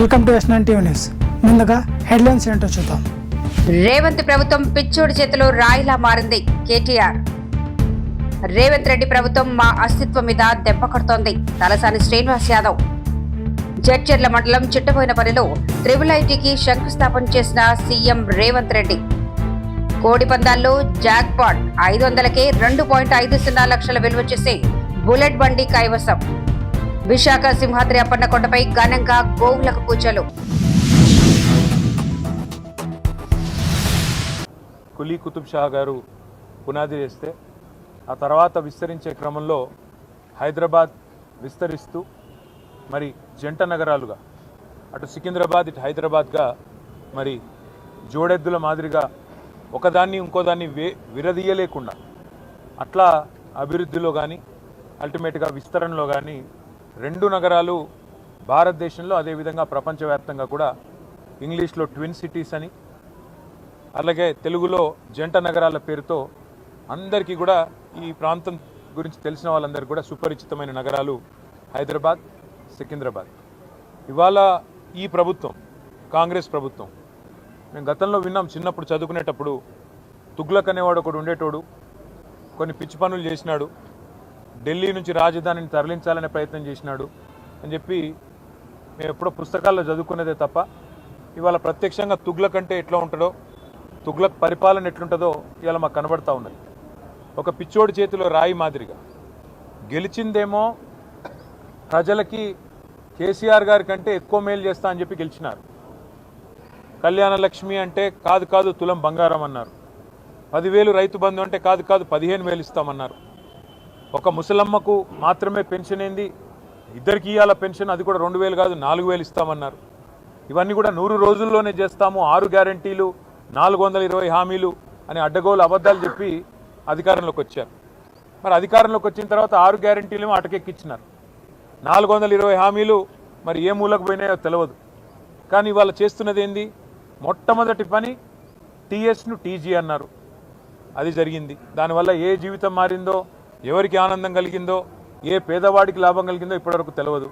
Welcome to S9 TV news. ముందుగా headlines ఏంటో చూద్దాం. రేవంత్ ప్రభుత్వం పిచ్చోడి చేతిలో రాయిలా మారింది. కేటీఆర్ రేవంత్ రెడ్డి ప్రభుత్వం మా అస్తిత్వం మీద దెబ్బ కొడుతోంది. తలసాని శ్రీనివాస్ యాదవ్ జడ్చర్ల మండలం చిట్టబోయినపల్లిలో IIITకి శంకుస్థాపన చేసిన సీఎం రేవంత్ రెడ్డి. కోడి పందాల్లో జాక్ పాట్ 500కే 2.50 లక్షల విలువ చేసే బుల్లెట్ బండి కైవసం. విశాఖ సింహాద్రి అప్పన్నకొండపై ఘనంగా గోవులకు పూజలు. కులీ కుతుబ్ షా గారు పునాది వేస్తే ఆ తర్వాత విస్తరించే క్రమంలో హైదరాబాద్ విస్తరిస్తూ మరి జంట నగరాలుగా అటు సికింద్రాబాద్ ఇటు హైదరాబాద్గా మరి జోడెద్దుల మాదిరిగా ఒకదాన్ని ఇంకోదాన్ని విరదీయలేకుండా అట్లా అభివృద్ధిలో కానీ అల్టిమేట్గా విస్తరణలో కానీ రెండు నగరాలు భారతదేశంలో అదేవిధంగా ప్రపంచవ్యాప్తంగా కూడా ఇంగ్లీష్లో ట్విన్ సిటీస్ అని అలాగే తెలుగులో జంట నగరాల పేరుతో అందరికీ కూడా ఈ ప్రాంతం గురించి తెలిసిన వాళ్ళందరికీ కూడా సుపరిచితమైన నగరాలు హైదరాబాద్, సికింద్రాబాద్. ఇవాళ ఈ ప్రభుత్వం కాంగ్రెస్ ప్రభుత్వం మేము గతంలో విన్నాం, చిన్నప్పుడు చదువుకునేటప్పుడు తుగ్లక్ అనేవాడు ఒకడు ఉండేటోడు, కొన్ని పిచ్చి పనులు చేసినాడు, ఢిల్లీ నుంచి రాజధానిని తరలించాలనే ప్రయత్నం చేసినాడు అని చెప్పి మేము ఎప్పుడో పుస్తకాల్లో చదువుకునేదే తప్ప ఇవాళ ప్రత్యక్షంగా తుగ్లక్ అంటే ఎట్లా ఉంటుందో, తుగ్లక్ పరిపాలన ఎట్లుంటుందో ఇవాళ మాకు కనబడతా ఉన్నది. ఒక పిచ్చోడి చేతిలో రాయి మాదిరిగా గెలిచిందేమో ప్రజలకి కేసీఆర్ గారి కంటే ఎక్కువ మేలు చేస్తా అని చెప్పి గెలిచినారు. కళ్యాణ లక్ష్మి అంటే కాదు కాదు తులం బంగారం అన్నారు. 10,000 రైతు బంధు అంటే కాదు కాదు 15,000 ఇస్తామన్నారు. ఒక ముసలమ్మకు మాత్రమే పెన్షన్ ఏంది, ఇద్దరికి ఇవ్వాల పెన్షన్, అది కూడా 2,000 కాదు 4,000 ఇస్తామన్నారు. ఇవన్నీ కూడా 100 రోజుల్లోనే చేస్తాము, 6 గ్యారంటీలు 420 హామీలు అని అడ్డగోలు అబద్ధాలు చెప్పి అధికారంలోకి వచ్చారు. మరి అధికారంలోకి వచ్చిన తర్వాత 6 గ్యారంటీలు అటకెక్కించినారు. 420 హామీలు మరి ఏ మూలకు పోయినాయో తెలియదు. కానీ ఇవాళ చేస్తున్నది ఏంది, మొట్టమొదటి పని టీఎస్ను టీజీ అన్నారు, అది జరిగింది. దానివల్ల ఏ జీవితం మారిందో, ఎవరికి ఆనందం కలిగిందో, ఏ పేదవాడికి లాభం కలిగిందో ఇప్పటివరకు తెలియదు.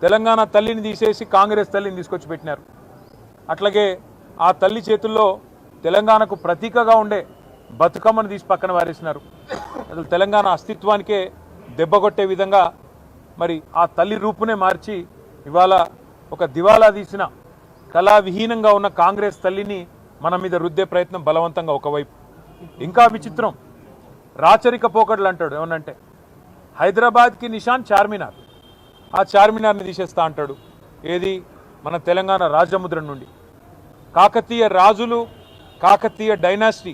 తెలంగాణ తల్లిని తీసేసి కాంగ్రెస్ తల్లిని తీసుకొచ్చి పెట్టినారు. అట్లాగే ఆ తల్లి చేతుల్లో తెలంగాణకు ప్రతీకగా ఉండే బతుకమ్మను తీసి పక్కన వారేసినారు. అసలు తెలంగాణ అస్తిత్వానికే దెబ్బ కొట్టే విధంగా మరి ఆ తల్లి రూపునే మార్చి ఇవాళ ఒక దివాలా తీసిన కళావిహీనంగా ఉన్న కాంగ్రెస్ తల్లిని మన మీద రుద్దే ప్రయత్నం బలవంతంగా ఒకవైపు. ఇంకా విచిత్రం, రాచరిక పోకడలు అంటాడు. ఏమనంటే హైదరాబాద్కి నిషాన్ చార్మినార్, ఆ చార్మినార్ని తీసేస్తా అంటాడు. ఏది, మన తెలంగాణ రాజముద్ర నుండి. కాకతీయ రాజులు, కాకతీయ డైనాసిటీ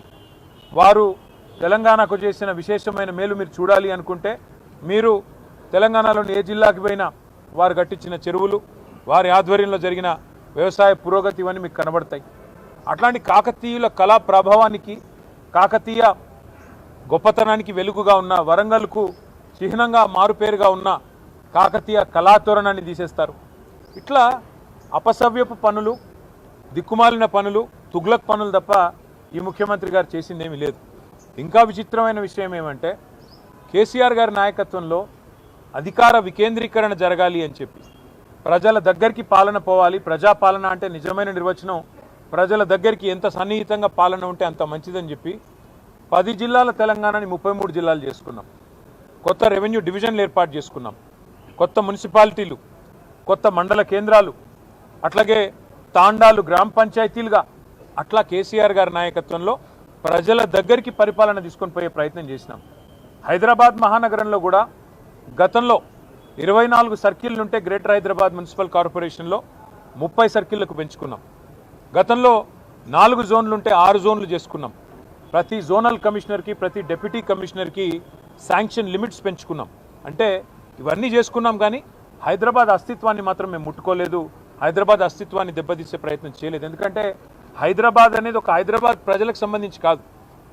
వారు తెలంగాణకు చేసిన విశేషమైన మేలు మీరు చూడాలి అనుకుంటే మీరు తెలంగాణలోని ఏ జిల్లాకి పోయినా వారు కట్టించిన చెరువులు, వారి ఆధ్వర్యంలో జరిగిన వ్యవసాయ పురోగతి ఇవన్నీ మీకు కనబడతాయి. అట్లాంటి కాకతీయుల కళా ప్రభావానికి, కాకతీయ గొప్పతనానికి వెలుగుగా ఉన్న వరంగల్కు చిహ్నంగా మారుపేరుగా ఉన్న కాకతీయ కళాతోరణాన్ని తీసేస్తారు. ఇట్లా అపసవ్యపు పనులు, దిక్కుమాలిన పనులు, తుగ్లక్ పనులు తప్ప ఈ ముఖ్యమంత్రి గారు చేసిందేమీ లేదు. ఇంకా విచిత్రమైన విషయం ఏమంటే కేసీఆర్ గారి నాయకత్వంలో అధికార వికేంద్రీకరణ జరగాలి అని చెప్పి, ప్రజల దగ్గరికి పాలన పోవాలి. ప్రజాపాలన అంటే నిజమైన నిర్వచనం ప్రజల దగ్గరికి ఎంత సన్నిహితంగా పాలన ఉంటే అంత మంచిదని చెప్పి 10 జిల్లాల తెలంగాణని 33 జిల్లాలు చేసుకున్నాం. కొత్త రెవెన్యూ డివిజన్లు ఏర్పాటు చేసుకున్నాం, కొత్త మున్సిపాలిటీలు, కొత్త మండల కేంద్రాలు, అట్లాగే తాండాలు గ్రామ పంచాయతీలుగా అట్లా కేసీఆర్ గారి నాయకత్వంలో ప్రజల దగ్గరికి పరిపాలన తీసుకొని పోయే ప్రయత్నం చేసినాం. హైదరాబాద్ మహానగరంలో కూడా గతంలో 24 సర్కిళ్ళు ఉంటే గ్రేటర్ హైదరాబాద్ మున్సిపల్ కార్పొరేషన్లో 30 సర్కిళ్లకు పెంచుకున్నాం. గతంలో 4 జోన్లు ఉంటే 6 జోన్లు చేసుకున్నాం. ప్రతి జోనల్ కమిషనర్కి, ప్రతి డిప్యూటీ కమిషనర్కి శాంక్షన్ లిమిట్స్ పెంచుకున్నాం. అంటే ఇవన్నీ చేసుకున్నాం, కానీ హైదరాబాద్ అస్తిత్వాన్ని మాత్రం మేము ముట్టుకోలేదు. హైదరాబాద్ అస్తిత్వాన్ని దెబ్బతీసే ప్రయత్నం చేయలేదు. ఎందుకంటే హైదరాబాద్ అనేది ఒక హైదరాబాద్ ప్రజలకు సంబంధించి కాదు,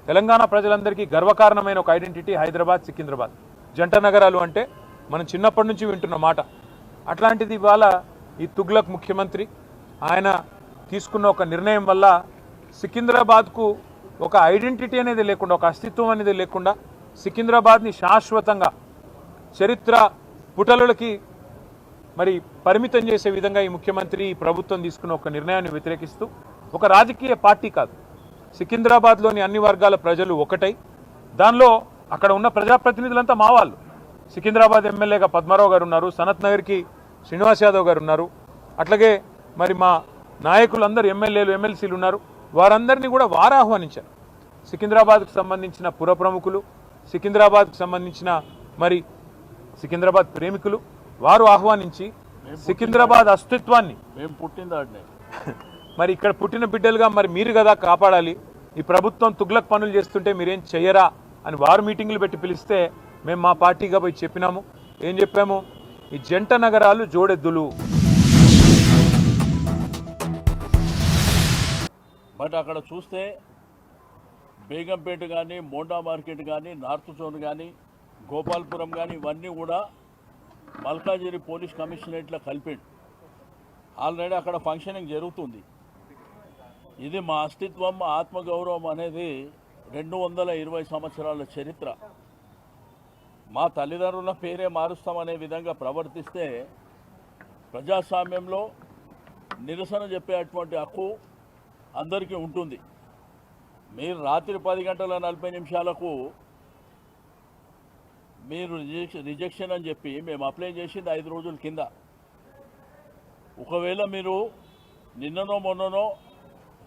తెలంగాణ ప్రజలందరికీ గర్వకారణమైన ఒక ఐడెంటిటీ హైదరాబాద్, సికింద్రాబాద్ జంట నగరాలు అంటే మనం చిన్నప్పటి నుంచి వింటున్న మాట. అట్లాంటిది ఇవాళ ఈ తుగ్లక్ ముఖ్యమంత్రి ఆయన తీసుకున్న ఒక నిర్ణయం వల్ల సికింద్రాబాద్కు ఒక ఐడెంటిటీ అనేది లేకుండా, ఒక అస్తిత్వం అనేది లేకుండా సికింద్రాబాద్ని శాశ్వతంగా చరిత్ర పుటలకి మరి పరిమితం చేసే విధంగా ఈ ముఖ్యమంత్రి ఈ ప్రభుత్వం తీసుకున్న ఒక నిర్ణయాన్ని వ్యతిరేకిస్తూ ఒక రాజకీయ పార్టీ కాదు, సికింద్రాబాద్లోని అన్ని వర్గాల ప్రజలు ఒకటై, దానిలో అక్కడ ఉన్న ప్రజాప్రతినిధులంతా మా వాళ్ళు. సికింద్రాబాద్ ఎమ్మెల్యేగా పద్మారావు గారు ఉన్నారు, సనత్ నగర్కి శ్రీనివాస్ యాదవ్ గారు ఉన్నారు, అట్లాగే మరి మా నాయకులందరూ ఎమ్మెల్యేలు ఎమ్మెల్సీలు ఉన్నారు. వారందరినీ కూడా వారు ఆహ్వానించారు. సికింద్రాబాద్కు సంబంధించిన పుర ప్రముఖులు, సికింద్రాబాద్కు సంబంధించిన మరి సికింద్రాబాద్ ప్రేమికులు వారు ఆహ్వానించి సికింద్రాబాద్ అస్తిత్వాన్ని మేము పుట్టిందాడినే మరి ఇక్కడ పుట్టిన బిడ్డలుగా మరి మీరు కదా కాపాడాలి, ఈ ప్రభుత్వం తుగ్లక్ పనులు చేస్తుంటే మీరేం చెయ్యరా అని వారు మీటింగులు పెట్టి పిలిస్తే మేము మా పార్టీగా పోయి చెప్పినాము. ఏం చెప్పాము? ఈ జంట నగరాలు జోడెద్దులు. బట్ అక్కడ చూస్తే బేగంపేట కానీ, మోండా మార్కెట్ కానీ, నార్త్ జోన్ కానీ, గోపాల్పురం కానీ ఇవన్నీ కూడా మల్కాజిగిరి పోలీస్ కమిషనరేట్లో కలిపాడు. ఆల్రెడీ అక్కడ ఫంక్షనింగ్ జరుగుతుంది. ఇది మా అస్తిత్వం, మా ఆత్మగౌరవం అనేది 220 సంవత్సరాల చరిత్ర. మా తల్లిదండ్రుల పేరే మారుస్తామనే విధంగా ప్రవర్తిస్తే ప్రజాస్వామ్యంలో నిరసన చెప్పేటువంటి హక్కు అందరికీ ఉంటుంది. మీరు రాత్రి 10 గంటల 40 నిమిషాలకు మీరు రిజెక్షన్ అని చెప్పి మేము అప్లై చేసింది 5 రోజుల కింద. ఒకవేళ మీరు నిన్ననో మొన్ననో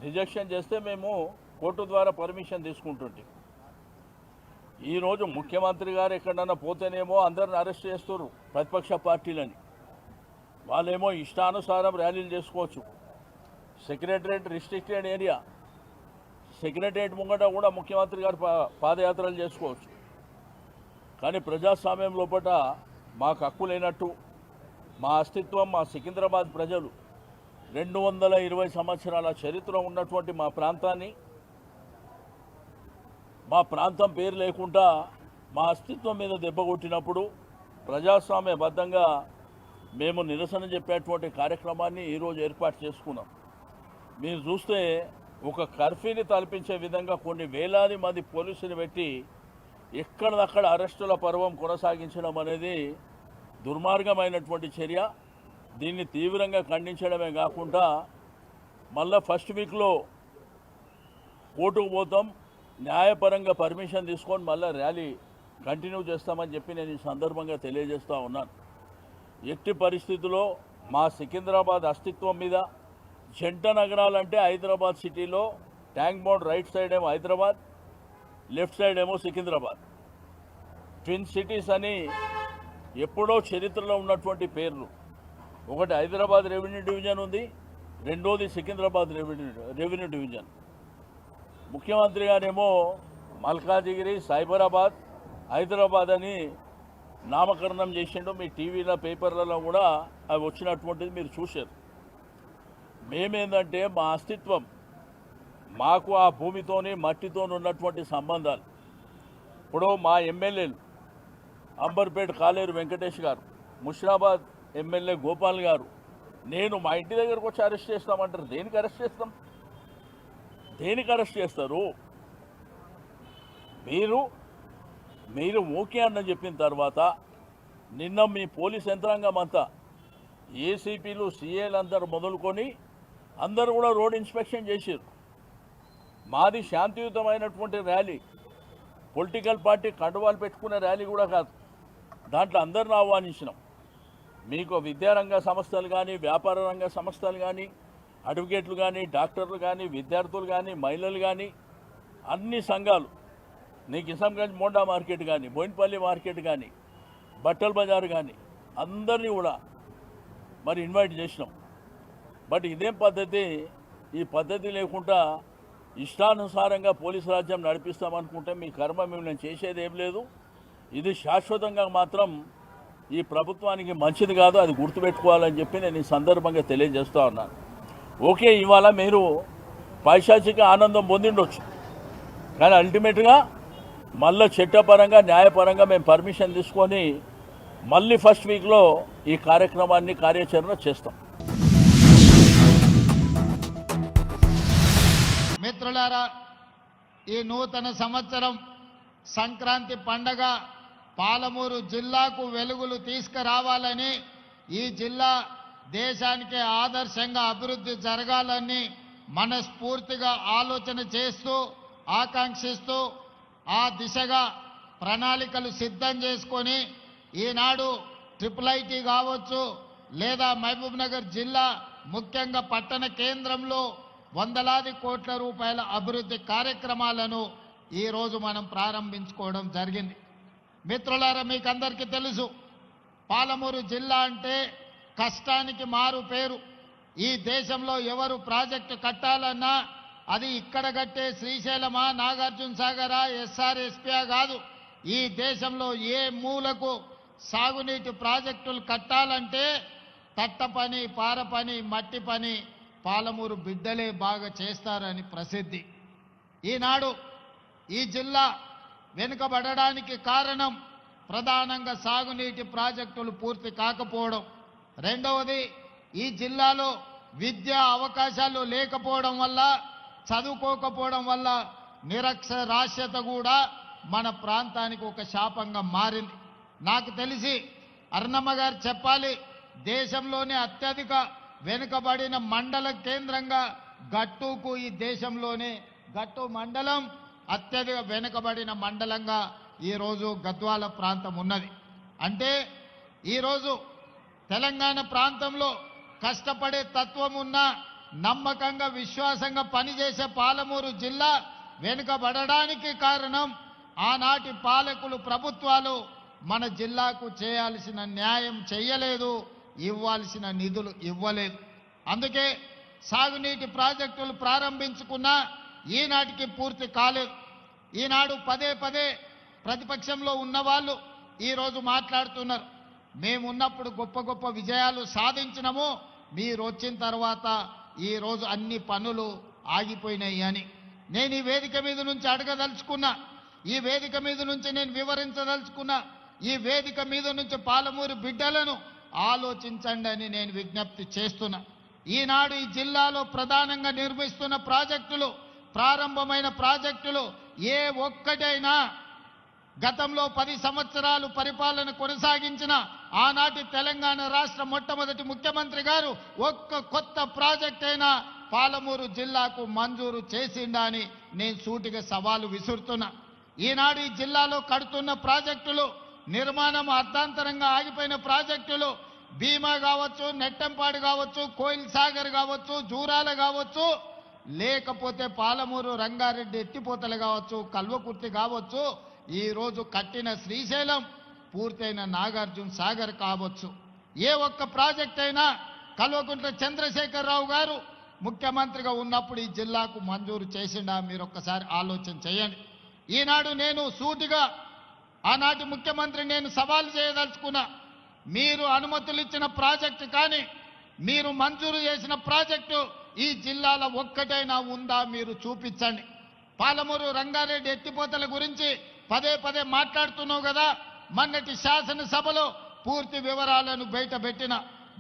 రిజెక్షన్ చేస్తే మేము కోర్టు ద్వారా పర్మిషన్ తీసుకుంటుంటే, ఈరోజు ముఖ్యమంత్రి గారు ఎక్కడన్నా పోతేనేమో అందరిని అరెస్ట్ చేస్తారు ప్రతిపక్ష పార్టీలని. వాళ్ళేమో ఇష్టానుసారం ర్యాలీలు చేసుకోవచ్చు. సెక్రటరేట్ రిస్ట్రిక్టెడ్ ఏరియా, సెక్రటరేట్ ముంగట కూడా ముఖ్యమంత్రి గారు పాదయాత్రలు చేసుకోవచ్చు. కానీ ప్రజాస్వామ్యం లోపల మాకు హక్కు లేనట్టు మా అస్తిత్వం, మా సికింద్రాబాద్ ప్రజలు 220 సంవత్సరాల చరిత్ర ఉన్నటువంటి మా ప్రాంతాన్ని, మా ప్రాంతం పేరు లేకుండా మా అస్తిత్వం మీద దెబ్బ కొట్టినప్పుడు ప్రజాస్వామ్యబద్ధంగా మేము నిరసన చెప్పేటువంటి కార్యక్రమాన్ని ఈరోజు ఏర్పాటు చేసుకున్నాం. మీరు చూస్తే ఒక కర్ఫ్యూని తలపించే విధంగా కొన్ని వేలాది మంది పోలీసులు పెట్టి ఎక్కడదక్కడ అరెస్టుల పర్వం కొనసాగించడం అనేది దుర్మార్గమైనటువంటి చర్య. దీన్ని తీవ్రంగా ఖండించడమే కాకుండా మళ్ళీ ఫస్ట్ వీక్లో కోర్టుకు పోతాం, న్యాయపరంగా పర్మిషన్ తీసుకొని మళ్ళీ ర్యాలీ కంటిన్యూ చేస్తామని చెప్పి నేను ఈ సందర్భంగా తెలియజేస్తూ ఉన్నాను. ఎట్టి పరిస్థితుల్లో మా సికింద్రాబాద్ అస్తిత్వం మీద, జంట నగరాలంటే హైదరాబాద్ సిటీలో ట్యాంక్ బండ్ రైట్ సైడ్ ఏమో హైదరాబాద్, లెఫ్ట్ సైడ్ ఏమో సికింద్రాబాద్. ట్విన్ సిటీస్ అని ఎప్పుడో చరిత్రలో ఉన్నటువంటి పేర్లు. ఒకటి హైదరాబాద్ రెవెన్యూ డివిజన్ ఉంది, రెండోది సికింద్రాబాద్ రెవెన్యూ డివిజన్. ముఖ్యమంత్రి గారేమో మల్కాజిగిరి, సైబరాబాద్, హైదరాబాద్ అని నామకరణం చేసిండు. మీ టీవీలో పేపర్లలో కూడా అవి వచ్చినటువంటిది మీరు చూశారు. మేమేందంటే మా అస్తిత్వం, మాకు ఆ భూమితోని మట్టితో ఉన్నటువంటి సంబంధాలు. ఇప్పుడు మా ఎమ్మెల్యేలు అంబర్పేట కాలేరు వెంకటేష్ గారు, ముషిరాబాద్ ఎమ్మెల్యే గోపాల్ గారు, నేను మా ఇంటి దగ్గరకు వచ్చి అరెస్ట్ చేస్తామంటారు. దేనికి అరెస్ట్ చేస్తాం? దేనికి అరెస్ట్ చేస్తారు? మీరు ఓకే అని చెప్పిన తర్వాత నిన్న మీ పోలీస్ యంత్రాంగం అంతా, ఏసీపీలు, సిఏలు అందరూ మొదలుకొని అందరూ కూడా రోడ్ ఇన్స్పెక్షన్ చేశారు. మాది శాంతియుతమైనటువంటి ర్యాలీ, పొలిటికల్ పార్టీ కండువాలు పెట్టుకునే ర్యాలీ కూడా కాదు. దాంట్లో అందరిని ఆహ్వానించినాం. మీకు విద్యారంగ సంస్థలు కానీ, వ్యాపార రంగ సంస్థలు కానీ, అడ్వకేట్లు కానీ, డాక్టర్లు కానీ, విద్యార్థులు కానీ, మహిళలు కానీ, అన్ని సంఘాలు, నీకు కిసంగంజ్ మోండా మార్కెట్ కానీ, బోయినపల్లి మార్కెట్ కానీ, బట్టల బజార్ కానీ, అందరినీ కూడా మరి ఇన్వైట్ చేసినాం. బట్ ఇదేం పద్ధతి? ఈ పద్ధతి లేకుండా ఇష్టానుసారంగా పోలీసు రాజ్యం నడిపిస్తామనుకుంటే మీ కర్మ మేము చేసేది ఏం లేదు. ఇది శాశ్వతంగా మాత్రం ఈ ప్రభుత్వానికి మంచిది కాదు, అది గుర్తుపెట్టుకోవాలని చెప్పి నేను ఈ సందర్భంగా తెలియజేస్తూ ఉన్నాను. ఓకే, ఇవాళ మీరు పైశాచిక ఆనందం పొందిండొచ్చు, కానీ అల్టిమేట్గా మళ్ళీ చట్టపరంగా, న్యాయపరంగా మేము పర్మిషన్ తీసుకొని మళ్ళీ ఫస్ట్ వీక్లో ఈ కార్యక్రమాన్ని కార్యాచరణ చేస్తాం. మిత్రులారా, ఈ నూతన సంవత్సరం సంక్రాంతి పండగ పాలమూరు జిల్లాకు వెలుగులు తీసుకురావాలని ఈ జిల్లా దేశానికి ఆదర్శంగా అభివృద్ధి జరగాలని మనస్ఫూర్తిగా ఆలోచన చేస్తూ ఆకాంక్షిస్తూ ఆ దిశగా ప్రణాళికలు సిద్ధం చేసుకొని ఈనాడు IIIT కావచ్చు లేదా మహబూబ్ నగర్ జిల్లా ముఖ్యంగా పట్టణ కేంద్రంలో వందలాది కోట్ల రూపాయల అభివృద్ధి కార్యక్రమాలను ఈరోజు మనం ప్రారంభించుకోవడం జరిగింది. మిత్రులారా, మీకు అందరికీ తెలుసు, పాలమూరు జిల్లా అంటే కష్టానికి మారు పేరు. ఈ దేశంలో ఎవరు ప్రాజెక్టు కట్టాలన్నా అది ఇక్కడ కట్టే శ్రీశైలమా, నాగార్జున సాగరా, SRSP కాదు. ఈ దేశంలో ఏ మూలకు సాగునీటి ప్రాజెక్టులు కట్టాలంటే తట్ట పని, పార పని, మట్టి పని పాలమూరు బిడ్డలే బాగా చేస్తారని ప్రసిద్ధి. ఈనాడు ఈ జిల్లా వెనుకబడడానికి కారణం ప్రధానంగా సాగునీటి ప్రాజెక్టులు పూర్తి కాకపోవడం. రెండవది, ఈ జిల్లాలో విద్యా అవకాశాలు లేకపోవడం వల్ల, చదువుకోకపోవడం వల్ల నిరక్షరాస్యత కూడా మన ప్రాంతానికి ఒక శాపంగా మారింది. నాకు తెలిసి అర్ణమ్మ గారు చెప్పాలి, దేశంలోనే అత్యధిక వెనుకబడిన మండల కేంద్రంగా గట్టుకు ఈ దేశంలోనే గట్టు మండలం అత్యధిక వెనుకబడిన మండలంగా ఈరోజు గద్వాల ప్రాంతం ఉన్నది. అంటే ఈరోజు తెలంగాణ ప్రాంతంలో కష్టపడే తత్వం ఉన్న, నమ్మకంగా విశ్వాసంగా పనిచేసే పాలమూరు జిల్లా వెనుకబడడానికి కారణం ఆనాటి పాలకులు, ప్రభుత్వాలు మన జిల్లాకు చేయాల్సిన న్యాయం చేయలేదు, ఇవ్వాల్సిన నిధులు ఇవ్వలేదు. అందుకే సాగునీటి ప్రాజెక్టులు ప్రారంభించుకున్నా ఈనాటికి పూర్తి కాలేదు. ఈనాడు పదే పదే ప్రతిపక్షంలో ఉన్నవాళ్ళు ఈరోజు మాట్లాడుతున్నారు, మేమున్నప్పుడు గొప్ప గొప్ప విజయాలు సాధించినము, మీరు వచ్చిన తర్వాత ఈరోజు అన్ని పనులు ఆగిపోయినాయి అని. నేను ఈ వేదిక మీద నుంచి అడగదలుచుకున్నా, ఈ వేదిక మీద నుంచి నేను వివరించదలుచుకున్నా, ఈ వేదిక మీద నుంచి పాలమూరు బిడ్డలను ఆలోచించండి అని నేను విజ్ఞప్తి చేస్తున్నా. ఈనాడు ఈ జిల్లాలో ప్రధానంగా నిర్మిస్తున్న ప్రాజెక్టులు, ప్రారంభమైన ప్రాజెక్టులు ఏ ఒక్కటైనా గతంలో 10 సంవత్సరాలు పరిపాలన కొనసాగించిన ఆనాటి తెలంగాణ రాష్ట్ర మొట్టమొదటి ముఖ్యమంత్రి గారు ఒక్క కొత్త ప్రాజెక్ట్ అయినా పాలమూరు జిల్లాకు మంజూరు చేసిండా అని నేను సూటిగా సవాలు విసురుతున్నా. ఈనాడు ఈ జిల్లాలో కడుతున్న ప్రాజెక్టులు, నిర్మాణం అర్ధాంతరంగా ఆగిపోయిన ప్రాజెక్టులు భీమా కావచ్చు, నెట్టంపాడు కావచ్చు, కోయిల్ సాగర్ కావచ్చు, జూరాల కావచ్చు, లేకపోతే పాలమూరు రంగారెడ్డి ఎత్తిపోతలు కావచ్చు, కల్వకుర్తి కావచ్చు, ఈరోజు కట్టిన శ్రీశైలం, పూర్తయిన నాగార్జున సాగర్ కావచ్చు. ఏ ఒక్క ప్రాజెక్ట్ అయినా కల్వకుంట్ల చంద్రశేఖరరావు గారు ముఖ్యమంత్రిగా ఉన్నప్పుడు ఈ జిల్లాకు మంజూరు చేసిండా? మీరు ఒక్కసారి ఆలోచన చేయండి. ఈనాడు నేను సూటిగా ఆనాటి ముఖ్యమంత్రి నేను సవాల్ చేయదలుచుకున్నా, మీరు అనుమతులు ఇచ్చిన ప్రాజెక్టు కానీ మీరు మంజూరు చేసిన ప్రాజెక్టు ఈ జిల్లాలో ఒక్కటైనా ఉందా మీరు చూపించండి. పాలమూరు రంగారెడ్డి ఎత్తిపోతల గురించి పదే పదే మాట్లాడుతున్నావు కదా, మొన్నటి శాసనసభలో పూర్తి వివరాలను బయటపెట్టిన.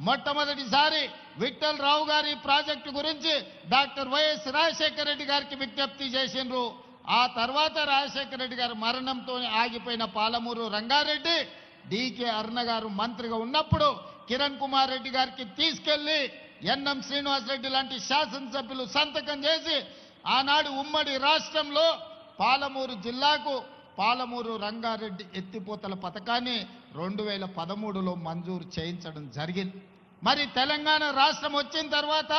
మొట్టమొదటిసారి విఠల్ రావు గారి ప్రాజెక్టు గురించి డాక్టర్ వైఎస్ రాజశేఖర రెడ్డి గారికి విజ్ఞప్తి చేసిండ్రు. ఆ తర్వాత రాజశేఖర రెడ్డి గారి మరణంతో ఆగిపోయిన పాలమూరు రంగారెడ్డి డికే అరుణ గారు మంత్రిగా ఉన్నప్పుడు కిరణ్ కుమార్ రెడ్డి గారికి తీసుకెళ్లి ఎన్ఎం శ్రీనివాసరెడ్డి లాంటి శాసనసభ్యులు సంతకం చేసి ఆనాడు ఉమ్మడి రాష్ట్రంలో పాలమూరు జిల్లాకు పాలమూరు రంగారెడ్డి ఎత్తిపోతల పథకాన్ని 2013లో మంజూరు చేయించడం జరిగింది. మరి తెలంగాణ రాష్ట్రం వచ్చిన తర్వాత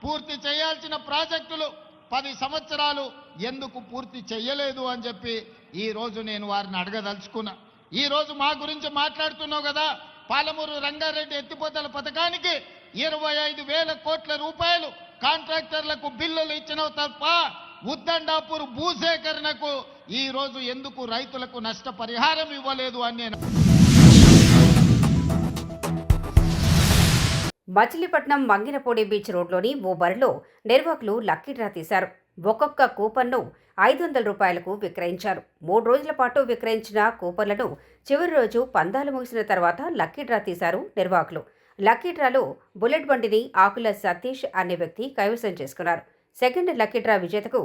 పూర్తి చేయాల్సిన ప్రాజెక్టులు 10 సంవత్సరాలు ఎందుకు పూర్తి చేయలేదు అని చెప్పి ఈరోజు నేను వారిని అడగదలుచుకున్నా. ఈరోజు మా గురించి మాట్లాడుతున్నావు కదా, పాలమూరు రంగారెడ్డి ఎత్తిపోతల పథకానికి 25,000 కోట్ల రూపాయలు కాంట్రాక్టర్లకు బిల్లులు ఇచ్చినవు తప్ప ఉద్దండాపూర్ భూసేకరణకు ఈరోజు ఎందుకు రైతులకు నష్టపరిహారం ఇవ్వలేదు అని నేను. మచిలీపట్నం మంగినపూడి బీచ్ రోడ్లోని ఓ బరిలో నిర్వాహకులు లక్కీ డ్రా తీశారు. ఒక్కొక్క కూపన్ను 500 రూపాయలకు విక్రయించారు. 3 రోజుల పాటు విక్రయించిన కూపన్లను చివరి రోజు పందాలు ముగిసిన తర్వాత లక్కీ డ్రా తీశారు నిర్వాహకులు. లక్కీ డ్రాలో బుల్లెట్ బండిని ఆకుల సతీష్ అనే వ్యక్తి కైవసం చేసుకున్నారు. సెకండ్ లక్కీ డ్రా విజేతకు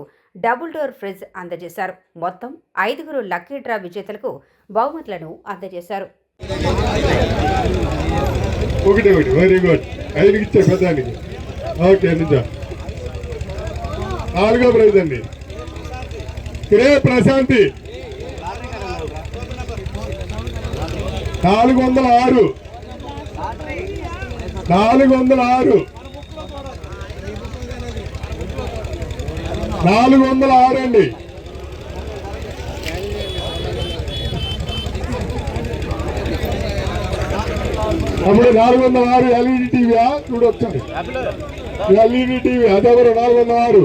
డబుల్ డోర్ ఫ్రిడ్జ్ అందజేశారు. మొత్తం 5 లక్కీ డ్రా విజేతలకు బహుమతులను అందజేశారు. ఒకటి వెరీ గుడ్. 5కి ఇచ్చే పెద్దానికి. ఓకే నిజం. 4వ ప్రైజ్ అండి కే ప్రశాంతి 406 అండి. అప్పుడు 406 ఎల్ఈడి టీవీయా చూడొచ్చండి. ఎల్ఈడి టీవీ అదెవరు 406.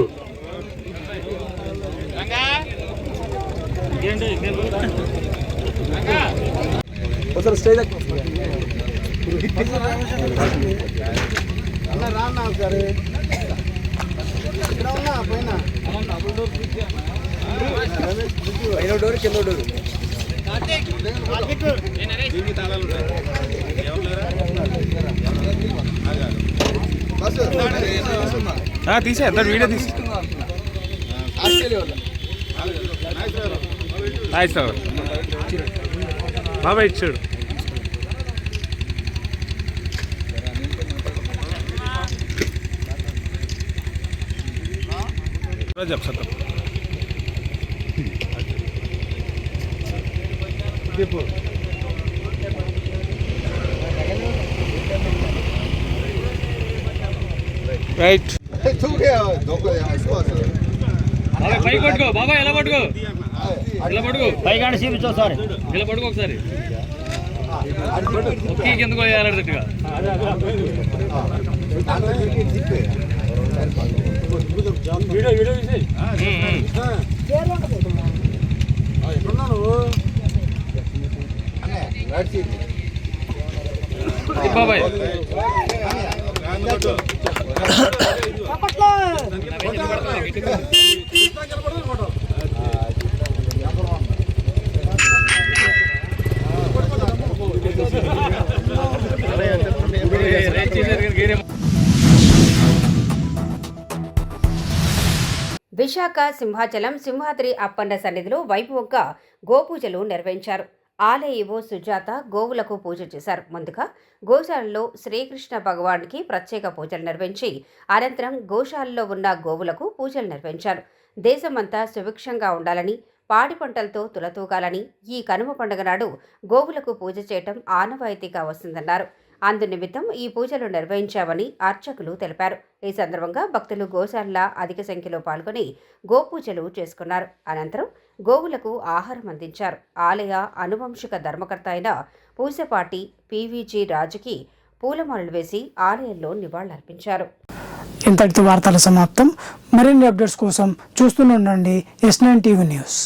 తీసే వీడియో తీసి బాబాయ్ ఇచ్చాడు. చెప్తా రైట్ పై కొట్టుకో బాబా. ఎలా పట్టుకో పైగానే చూపించు ఒకసారి. ఇలా పట్టుకో ఒకసారి. ఒకే కిందకు వేయాలన్నట్టుగా. బాబాయ్ విశాఖ సింహాచలం సింహాద్రి అప్పన్న సన్నిధిలో వైభవంగా గోపూజలు నిర్వహించారు. ఆలయ ఈవో సుజాత గోవులకు పూజ చేశారు. ముందుగా గోశాలలో శ్రీకృష్ణ భగవానుడికి ప్రత్యేక పూజలు నిర్వహించి అనంతరం గోశాలలో ఉన్న గోవులకు పూజలు నిర్వహించారు. దేశమంతా సుభిక్షంగా ఉండాలని, పాడి పంటలతో తులతూగాలని ఈ కనుమ పండుగ నాడు గోవులకు పూజ చేయటం ఆనవాయితీగా వస్తుందన్నారు. అందునిమిత్తం ఈ పూజలు నిర్వహించామని అర్చకులు తెలిపారు. ఈ సందర్భంగా భక్తులు గోశాల అధిక సంఖ్యలో పాల్గొని గోపూజలు చేసుకున్నారు. అనంతరం గోవులకు ఆహారం అందించారు. ఆలయ అనువంశిక ధర్మకర్త అయిన పూసపాటి పీవీజీ రాజుకి పూలమాలలు వేసి ఆలయంలో నివాళులర్పించారు. ఇంతటితో వార్తల సమాప్తం. మరిన్ని అప్డేట్స్ కోసం చూస్తూనే ఉండండి S9 టీవీ న్యూస్.